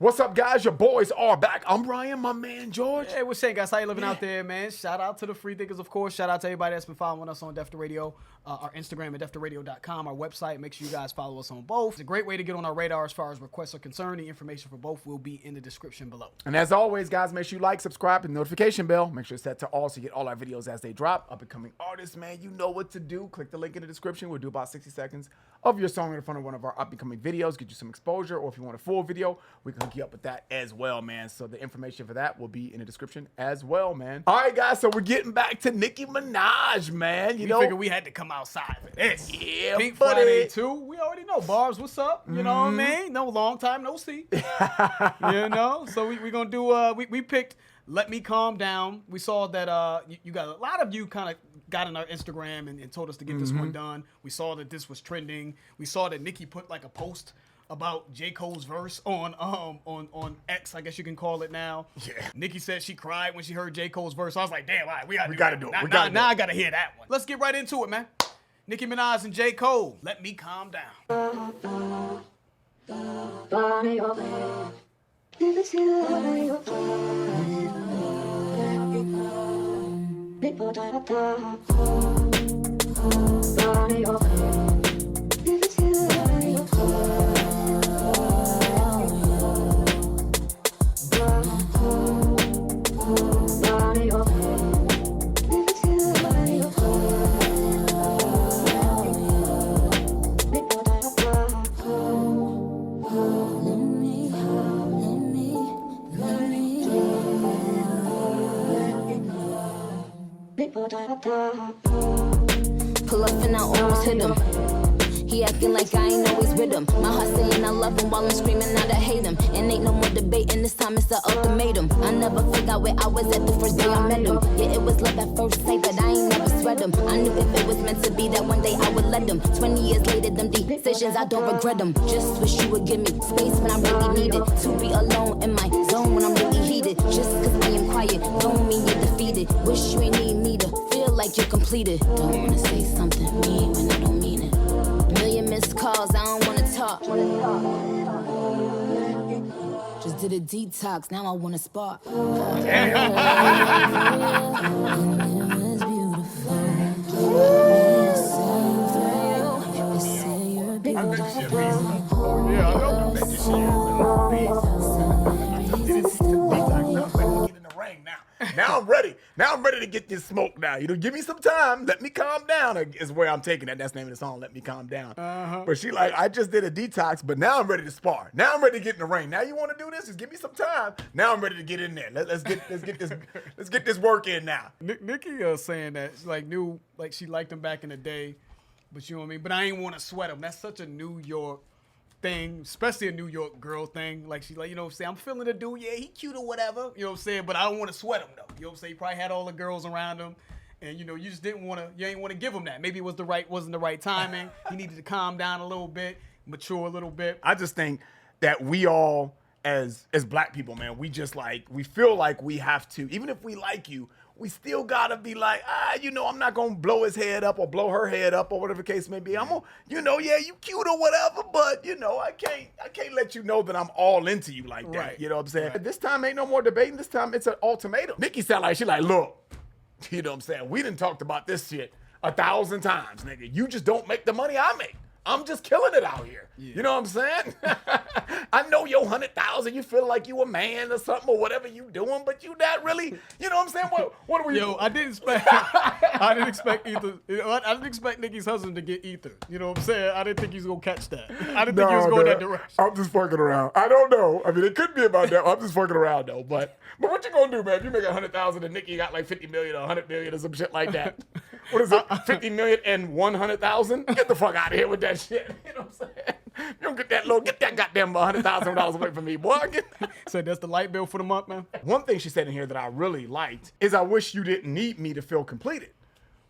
What's up, guys? Your boys are back. I'm Ryan, my man George. Hey, what's saying, guys? How you living out there, man? Shout out to the free thinkers, of course. Shout out to everybody that's been following us on Def the Radio, our Instagram at deftheradio.com, our website. Make sure you guys follow us on both. It's a great way to get on our radar as far as requests are concerned. The information for both will be in the description below. And as always, guys, make sure you like, subscribe, and notification bell. Make sure it's set to all so you get all our videos as they drop. Up-and-coming artists, man, you know what to do. Click the link in the description. We'll do about 60 seconds of your song in front of one of our up-and-coming videos, get you some exposure, or if you want a full video, we can hook you up with that as well, man. So the information for that will be in the description as well, man. All right, guys, so we're getting back to Nicki Minaj, man. You know, figured we had to come outside for this. Yeah, Pink buddy. Friday 2. We already know. Barbs, what's up? You know what I mean? No, long time no see. You know? So we're going to do, we picked Let Me Calm Down. We saw that you got a lot of you kind of got in our Instagram and told us to get this one done. We saw that this was trending. We saw that Nicki put like a post about J. Cole's verse on X, I guess you can call it now. Yeah. Nicki said she cried when she heard J. Cole's verse. I was like, damn, all right, we gotta do it. Now I gotta hear that one. Let's get right into it, man. Nicki Minaj and J. Cole, Let Me Calm Down. Pull up and I almost hit him. He acting like I ain't always with him. My heart saying I love him while I'm screaming out I hate him. And ain't no more debating, this time it's the ultimatum. I never forgot where I was at the first day I met him. Yeah, it was love at first sight, but I ain't never sweat him. I knew if it was meant to be that one day I would let him. 20 years later, them decisions, I don't regret them. Just wish you would give me space when I really need it. To be alone in my zone when I'm really heated. Just cause I am quiet, don't mean you're defeated. Wish you ain't need me to feel like you're completed. Don't wanna say something mean when I don't mean it. Million missed calls, I don't wanna talk. Just did a detox, now I wanna spark. Now I'm ready. Now I'm ready to get this smoke now. You know, give me some time. Let me calm down is where I'm taking that. That's the name of the song, Let Me Calm Down. But she like, I just did a detox, but now I'm ready to spar. Now I'm ready to get in the ring. Now you want to do this? Just give me some time. Now I'm ready to get in there. Let's get this work in now. Nicki saying that she knew she liked him back in the day, but you know what I mean? But I ain't want to sweat him. That's such a New York thing, especially a New York girl thing. Like she's like, you know what I'm saying? I'm feeling the dude, yeah, he cute or whatever. You know what I'm saying? But I don't want to sweat him though. You know what I'm saying? He probably had all the girls around him. And you know, you just ain't want to give him that. Maybe it wasn't the right timing. He needed to calm down a little bit, mature a little bit. I just think that we all as black people, man, we feel like we have to, even if we like you, we still gotta be like, you know, I'm not gonna blow his head up or blow her head up or whatever the case may be. I'm gonna, you know, yeah, you cute or whatever, but you know, I can't let you know that I'm all into you like that. Right. You know what I'm saying? Right. This time ain't no more debating. This time it's an ultimatum. Nicki sound like she like, look, you know what I'm saying? We done talked about this shit 1,000 times, nigga. You just don't make the money I make. I'm just killing it out here. Yeah. You know what I'm saying? I know your 100,000, you feel like you a man or something or whatever you doing, but you not really, you know what I'm saying? What are we Yo, I didn't expect Ether. I didn't expect Nicki's husband to get Ether. You know what I'm saying? I didn't think he was going to catch that. I didn't think he was going that direction. I'm just fucking around. I don't know. I mean, it could be about that. I'm just fucking around though. But what you going to do, man? If you make 100,000 and Nicki got like 50 million or 100 million or some shit like that. What is it? 50 million and 100,000? Get the fuck out of here with that shit. You know what I'm saying? You don't get that goddamn $100,000 away from me, boy. So that's the light bill for the month, man. One thing she said in here that I really liked is, I wish you didn't need me to feel completed.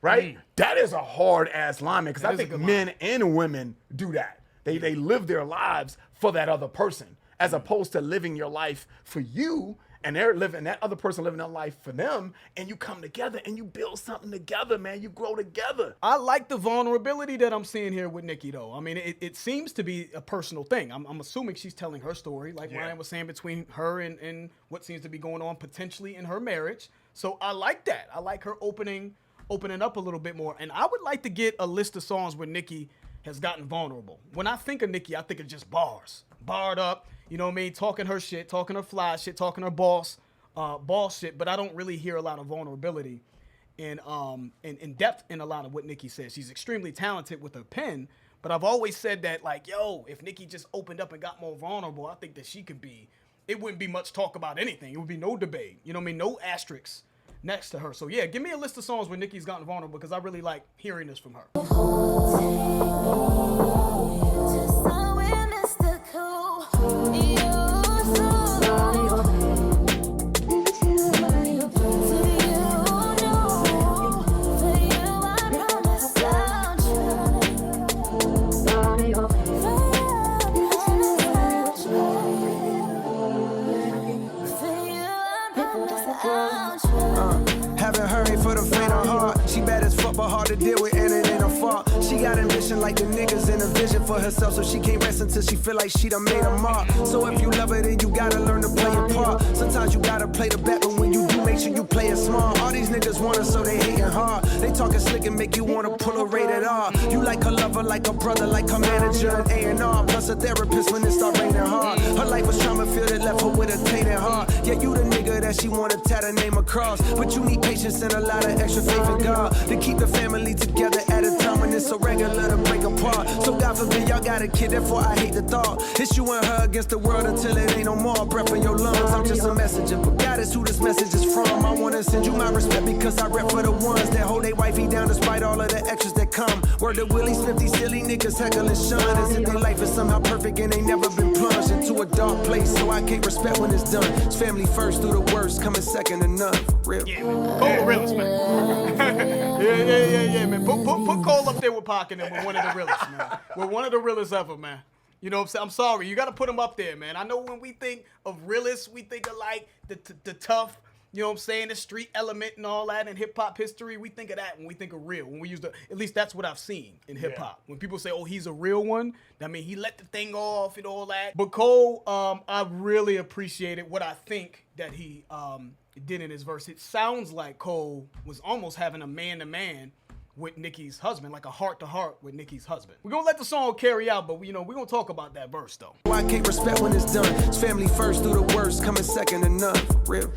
Right? That is a hard ass line, man, because I think men and women do that. They live their lives for that other person, as opposed to living your life for you and they're living, that other person living their life for them, and you come together and you build something together, man. You grow together. I like the vulnerability that I'm seeing here with Nicki, though. I mean, it seems to be a personal thing. I'm assuming she's telling her story, like Ryan was saying, between her and what seems to be going on potentially in her marriage. So I like that. I like her opening up a little bit more. And I would like to get a list of songs where Nicki has gotten vulnerable. When I think of Nicki, I think of just bars. Barred up, you know what I mean? Talking her shit, talking her fly shit, talking her boss shit, but I don't really hear a lot of vulnerability and in depth in a lot of what Nicki says. She's extremely talented with her pen, but I've always said that, like, yo, if Nicki just opened up and got more vulnerable, I think that she could be, it wouldn't be much talk about anything. It would be no debate. You know what I mean? No asterisks next to her. So yeah, give me a list of songs where Nicki's gotten vulnerable, because I really like hearing this from her. Haven't hurried for the faint of heart. She bad as fuck, but hard to deal with, and it ain't a fault. She got ambition like the niggas and a vision for herself, so she can't rest until she feel like she done made a mark. So if you love her, then you gotta learn to play your part. Sometimes you gotta play the bet, but when you do, make sure you play it smart. All these niggas want her, so they hating hard. They talking slick and make you wanna pull a rated R. You like her lover, like a brother, like her manager and A&R, plus a therapist when it start raining hard. Her life was trauma-filled, it left her with a tainted heart. Yeah, you the nigga that she wanna tat her name across, but you need patience and a lot of extra faith in God to keep the family together at a time when it's so regular to break apart. So God forbid y'all got a kid, therefore I hate the thought. It's you and her against the world until it ain't no more breath in your lungs. I'm just a messenger, but God is who this message is from. I wanna send you my respect because I rep for the ones that hold they wifey down despite all of the extras that come. Word to Willie Smith, these silly niggas heckle and shun as if their life is somehow perfect and they never been plunged into a dark place. So I can't respect when it's done. It's family first through the worst, coming second to none. For real. Yeah, man. Cole the realest, man. yeah, man. Put Cole up there with Pac and then with one of the realest, man. We're one of the realest ever, man. You know what I'm saying? I'm sorry. You got to put him up there, man. I know when we think of realists, we think of like the tough, you know what I'm saying, the street element and all that in hip-hop history. We think of that when we think of real. When we use at least that's what I've seen in hip-hop. When people say, oh, he's a real one, I mean, he let the thing off and all that. But Cole, I really appreciated what I think that he did in his verse. It sounds like Cole was almost having a man-to-man with Nicki's husband, like a heart-to-heart with Nicki's husband. We're going to let the song carry out, but, you know, we're going to talk about that verse, though. I can't respect when it's done. It's family first through the worst, coming second to none. For real.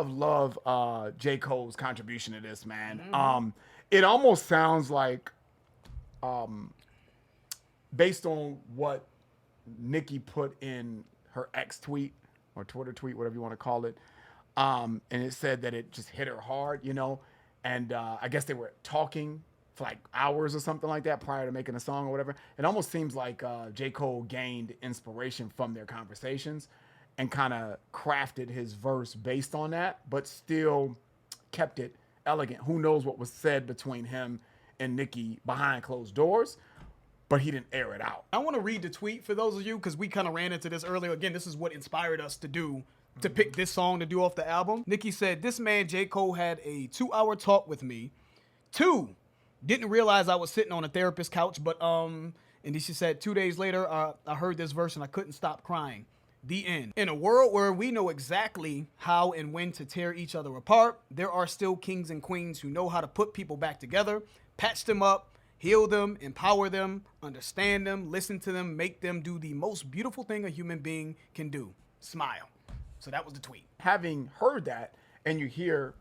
Love J. Cole's contribution to this, man. It almost sounds like, based on what Nicki put in her X tweet or Twitter tweet, whatever you want to call it, and it said that it just hit her hard, you know, and I guess they were talking for like hours or something like that prior to making a song or whatever. It almost seems like J. Cole gained inspiration from their conversations and kind of crafted his verse based on that, but still kept it elegant. Who knows what was said between him and Nicki behind closed doors, but he didn't air it out. I want to read the tweet for those of you, because we kind of ran into this earlier. Again, this is what inspired us to pick this song to do off the album. Nicki said, "This man, J. Cole, had a 2-hour talk with me. 2, didn't realize I was sitting on a therapist couch, but, and then she said, 2 days later, I heard this verse and I couldn't stop crying. The end. In a world where we know exactly how and when to tear each other apart, there are still kings and queens who know how to put people back together, patch them up, heal them, empower them, understand them, listen to them, make them do the most beautiful thing a human being can do. Smile." So that was the tweet. Having heard that and you hear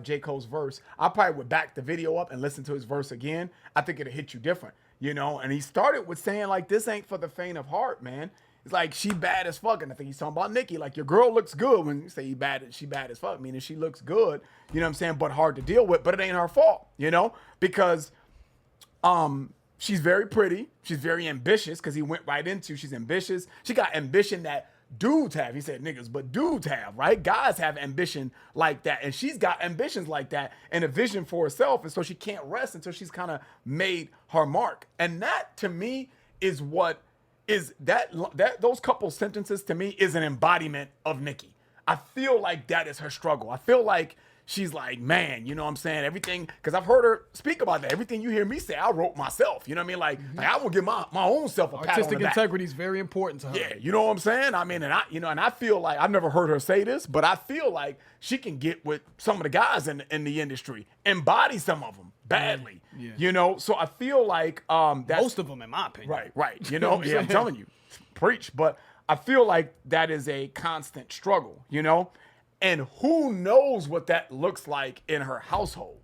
J. Cole's verse, I probably would back the video up and listen to his verse again. I think it'll hit you different. you know, and he started with saying like, this ain't for the faint of heart, man. It's like, she bad as fuck. And I think he's talking about Nicki. Like, your girl looks good. When you say she bad as fuck, meaning she looks good, you know what I'm saying, but hard to deal with, but it ain't her fault, you know, because she's very pretty. She's very ambitious, because he went right into, she's ambitious. She got ambition that dudes have. He said niggas, but dudes have, right? Guys have ambition like that. And she's got ambitions like that and a vision for herself. And so she can't rest until she's kind of made her mark. And that, to me, is what is that those couple sentences, to me, is an embodiment of Nicki. I feel like that is her struggle. I feel like she's like, man, you know what I'm saying? Everything, because I've heard her speak about that. Everything you hear me say, I wrote myself. You know what I mean? Like I won't give my own self a pat on the back. Artistic integrity is very important to her. Yeah, you know what I'm saying? I mean, and I feel like, I've never heard her say this, but I feel like she can get with some of the guys in the industry, embody some of them badly. Yeah. You know, so I feel like that's Most of them, in my opinion. right. You know, yeah, I'm telling you, preach. But I feel like that is a constant struggle, you know? And who knows what that looks like in her household?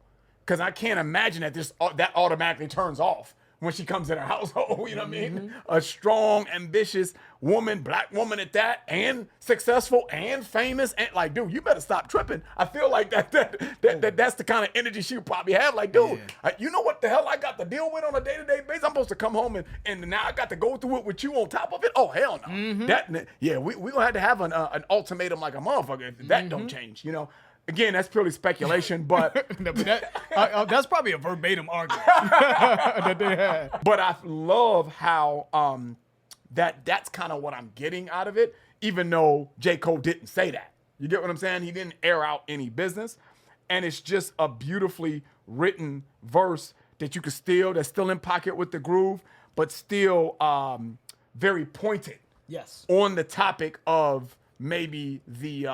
Because I can't imagine that that automatically turns off when she comes in her household. You know what I mean? A strong, ambitious woman, black woman at that, and successful and famous. And like, dude, you better stop tripping. I feel like that's the kind of energy she would probably have. Like, dude, you know what the hell I got to deal with on a day-to-day basis? I'm supposed to come home and now I got to go through it with you on top of it? Oh, hell no. We gonna have to have an ultimatum like a motherfucker if that don't change, you know? Again, that's purely speculation, but that's probably a verbatim argument that they had. But I love how that's kind of what I'm getting out of it, even though J. Cole didn't say that. You get what I'm saying? He didn't air out any business. And it's just a beautifully written verse that you could that's still in pocket with the groove, but still very pointed. Yes. On the topic of maybe the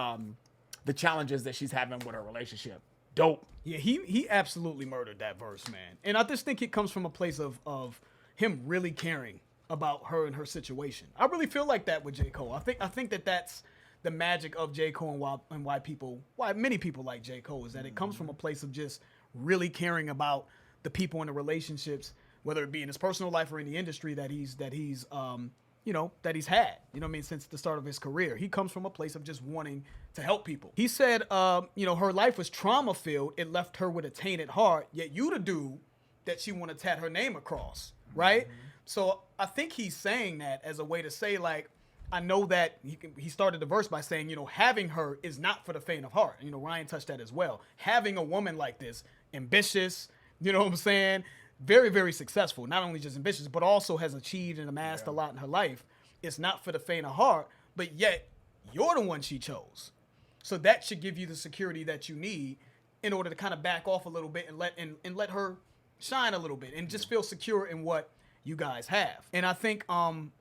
challenges that she's having with her relationship. Dope. Yeah, he absolutely murdered that verse, man. And I just think it comes from a place of him really caring about her and her situation. I really feel like that with J. Cole. I think that that's the magic of J. Cole and why many people like J. Cole is that it comes from a place of just really caring about the people in the relationships, whether it be in his personal life or in the industry that he's had, you know what I mean, since the start of his career. He comes from a place of just wanting to help people. He said, her life was trauma-filled. It left her with a tainted heart, yet you the dude that she want to tat her name across, right? Mm-hmm. So I think he's saying that as a way to say, like, I know that he started the verse by saying, having her is not for the faint of heart. Ryan touched that as well. Having a woman like this, ambitious, you know what I'm saying? Very, very successful. Not only just ambitious, but also has achieved and amassed a lot in her life. It's not for the faint of heart, but yet you're the one she chose. So that should give you the security that you need in order to kind of back off a little bit and let her shine a little bit and just feel secure in what you guys have. And I think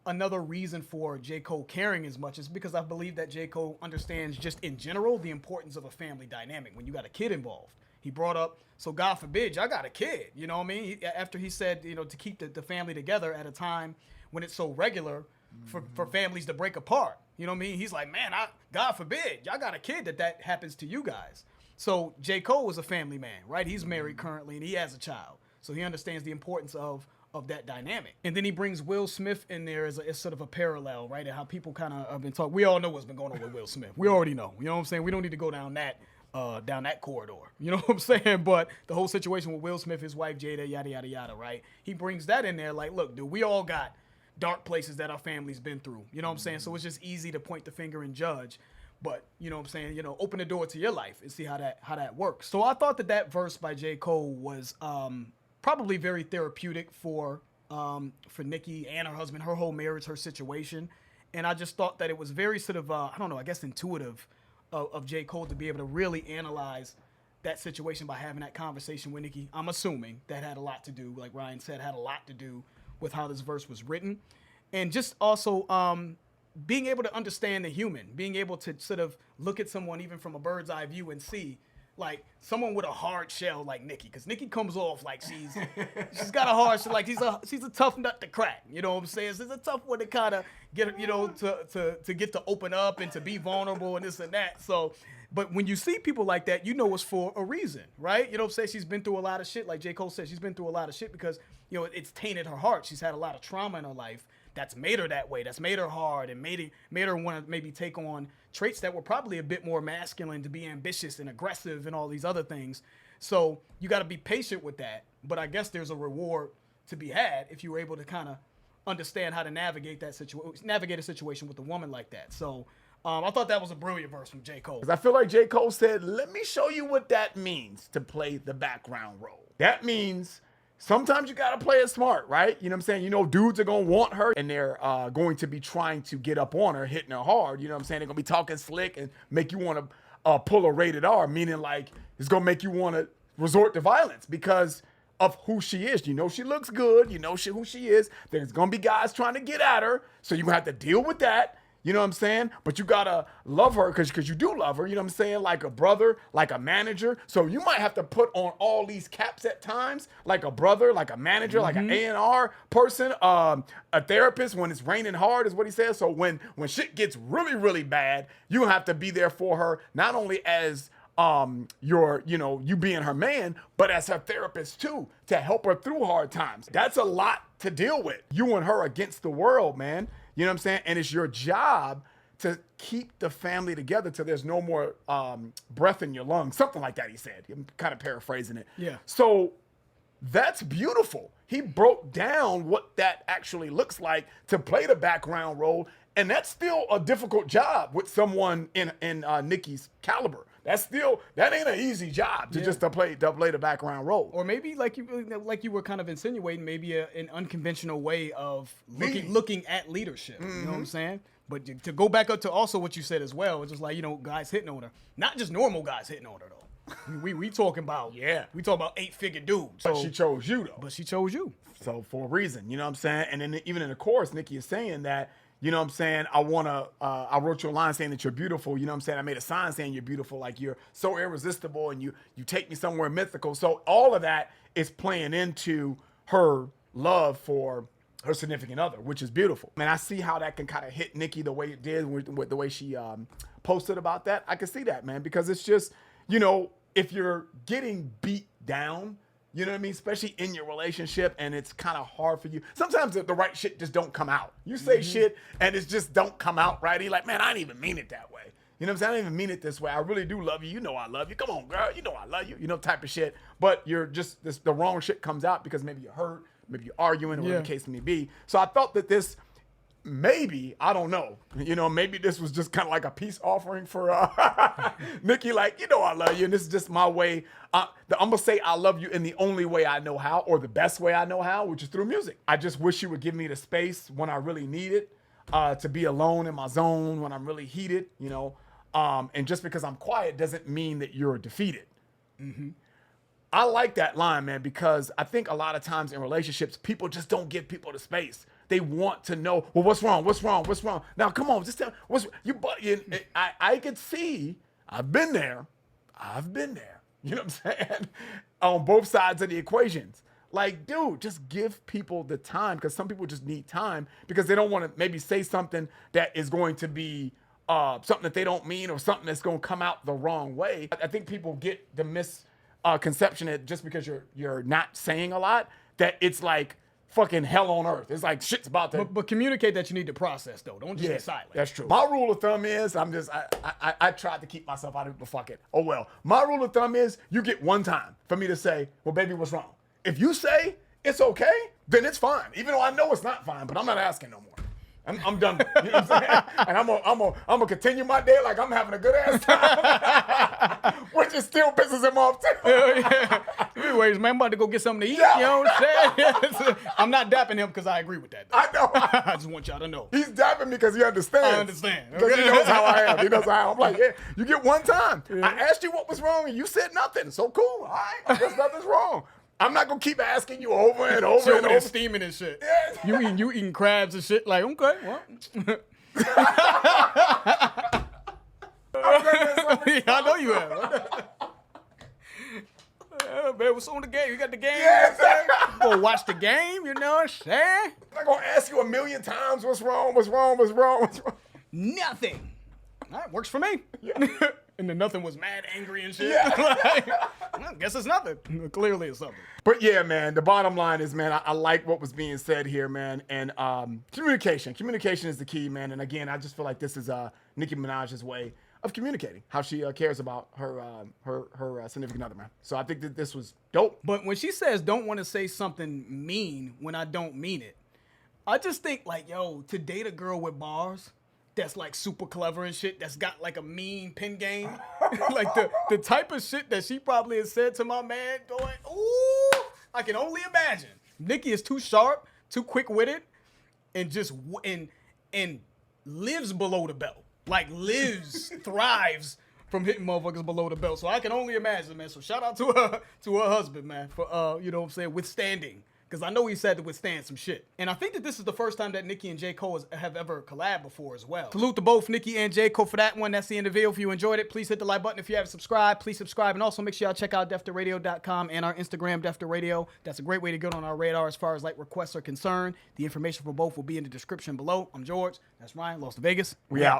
another reason for J. Cole caring as much is because I believe that J. Cole understands just in general the importance of a family dynamic when you got a kid involved. He brought up, so God forbid, y'all got a kid, you know what I mean? After he said, to keep the family together at a time when it's so regular for families to break apart. You know what I mean? He's like, man, God forbid, y'all got a kid that happens to you guys. So J. Cole is a family man, right? He's married currently and he has a child. So he understands the importance of that dynamic. And then he brings Will Smith in there as sort of a parallel, right? And how people kind of have been talking. We all know what's been going on with Will Smith. We already know. You know what I'm saying? We don't need to go down that corridor. You know what I'm saying? But the whole situation with Will Smith, his wife Jada, yada, yada, yada, right? He brings that in there like, look, dude, we all got dark places that our family's been through. You know what I'm saying? So it's just easy to point the finger and judge. But, you know what I'm saying? Open the door to your life and see how that works. So I thought that verse by J. Cole was probably very therapeutic for Nicki and her husband, her whole marriage, her situation. And I just thought that it was very sort of, I guess intuitive of J. Cole to be able to really analyze that situation by having that conversation with Nicki. I'm assuming that had a lot to do, like Ryan said, had a lot to do with how this verse was written. And just also being able to understand the human, being able to sort of look at someone even from a bird's eye view and see, like, someone with a hard shell like Nicki, because Nicki comes off like she's got a hard shell, like she's a tough nut to crack. You know what I'm saying? It's a tough one to kind of get, to get to open up and to be vulnerable and this and that. So But when you see people like that, you know it's for a reason, right? You know, say she's been through a lot of shit. Like J. Cole said, she's been through a lot of shit because, you know, it's tainted her heart. She's had a lot of trauma in her life that's made her that way, that's made her hard and made her want to maybe take on traits that were probably a bit more masculine, to be ambitious and aggressive and all these other things. So you got to be patient with that. But I guess there's a reward to be had if you were able to kind of understand how to navigate a situation with a woman like that. So I thought that was a brilliant verse from J. Cole. Because I feel like J. Cole said, let me show you what that means to play the background role. That means sometimes you got to play it smart, right? You know what I'm saying? You know, dudes are going to want her, and they're going to be trying to get up on her, hitting her hard. You know what I'm saying? They're going to be talking slick and make you want to pull a rated R, meaning like it's going to make you want to resort to violence because of who she is. You know she looks good. You know who she is. There's going to be guys trying to get at her, so you're going to have to deal with that. You know what I'm saying? But you got to love her because you do love her. You know what I'm saying? Like a brother, like a manager. So you might have to put on all these caps at times, like a brother, like a manager, like an A&R person, a therapist when it's raining hard is what he says. So when shit gets really, really bad, you have to be there for her, not only as you being her man, but as her therapist too, to help her through hard times. That's a lot to deal with. You and her against the world, man. You know what I'm saying? And it's your job to keep the family together till there's no more breath in your lungs. Something like that, he said. I'm kind of paraphrasing it. Yeah. So that's beautiful. He broke down what that actually looks like to play the background role. And that's still a difficult job with someone in Nicki's caliber. That ain't an easy job to play the background role. Or maybe like you were kind of insinuating, maybe an unconventional way of looking at leadership. You know what I'm saying? But to go back up to also what you said as well, it's just like, you know, guys hitting on her, not just normal guys hitting on her though. we talking about we talking about 8-figure dudes. But she chose you though. But she chose you. So for a reason, you know what I'm saying? And then even in the chorus, Nicki is saying that, you know what I'm saying, I wrote you a line saying that you're beautiful. You know what I'm saying? I made a sign saying you're beautiful, like you're so irresistible and you take me somewhere mythical. So all of that is playing into her love for her significant other, which is beautiful. And I see how that can kind of hit Nicki the way it did with the way she posted about that. I can see that, man, because it's just, you know, if you're getting beat down, you know what I mean? Especially in your relationship, and it's kind of hard for you. Sometimes the right shit just don't come out. You say shit, and it just don't come out right. You're like, man, I didn't even mean it that way. You know what I'm saying? I didn't even mean it this way. I really do love you. You know I love you. Come on, girl. You know I love you. You know, type of shit. But you're just, the wrong shit comes out because maybe you're hurt, maybe you're arguing, or whatever the case may be. So I thought that this, maybe, I don't know, you know, maybe this was just kind of like a peace offering for Nicki, like, you know I love you, and this is just my way. I'm going to say I love you in the only way I know how, or the best way I know how, which is through music. I just wish you would give me the space when I really need it, to be alone in my zone when I'm really heated, you know. And just because I'm quiet doesn't mean that you're defeated. I like that line, man, because I think a lot of times in relationships, people just don't give people the space. They want to know, well, what's wrong? What's wrong? What's wrong? Now, come on, just tell me, I could see, I've been there. You know what I'm saying? On both sides of the equations. Like, dude, just give people the time, because some people just need time because they don't want to maybe say something that is going to be something that they don't mean, or something that's going to come out the wrong way. I think people get the misconception that just because you're not saying a lot, that it's like fucking hell on earth. It's like shit's about to. But communicate that you need to process though. Don't just be silent. That's true. My rule of thumb is I tried to keep myself out of it, but fuck it. Oh well. My rule of thumb is you get one time for me to say, well, baby, what's wrong? If you say it's okay, then it's fine. Even though I know it's not fine, but I'm not asking no more. I'm done with it. You know what I'm saying? And I'm gonna continue my day like I'm having a good ass time. Which is still pisses him off too. Anyways, man, I'm about to go get something to eat. You know what I'm saying? I'm not dapping him because I agree with that, though. I know. I just want y'all to know. He's dapping me because he understands. I understand. Because he knows how I am. He knows how I'm like, yeah, you get one time. I asked you what was wrong and you said nothing. So cool. All right. I guess nothing's wrong. I'm not gonna keep asking you over and over and over. Steaming and shit. Yeah. You eating crabs and shit. Like, okay, well. I know you have. Man, what's on the game? You got the game? Yes, sir. Go watch the game, you know what I'm saying? I'm not gonna ask you a million times what's wrong, what's wrong, what's wrong, what's wrong. Nothing. All right, works for me. Yeah. And then nothing was mad, angry, and shit. Like, I guess it's nothing. Clearly it's something. But yeah, man, the bottom line is, man, I like what was being said here, man. And communication. Communication is the key, man. And again, I just feel like this is Nicki Minaj's way of communicating how she cares about her significant other, man. So I think that this was dope. But when she says don't want to say something mean when I don't mean it, I just think like, yo, to date a girl with bars that's like super clever and shit, that's got like a mean pen game, like the type of shit that she probably has said to my man going, ooh, I can only imagine. Nicki is too sharp, too quick-witted, and just and lives below the belt. Like lives, thrives from hitting motherfuckers below the belt. So I can only imagine, man. So shout out to her husband, man, for you know what I'm saying, withstanding. Because I know he's had to withstand some shit. And I think that this is the first time that Nicki and J. Cole have ever collabed before as well. Salute to both Nicki and J. Cole for that one. That's the end of the video. If you enjoyed it, please hit the like button. If you haven't subscribed, please subscribe. And also make sure y'all check out defteradio.com and our Instagram, defteradio. That's a great way to get on our radar as far as like requests are concerned. The information for both will be in the description below. I'm George. That's Ryan. Lost to Vegas. We out.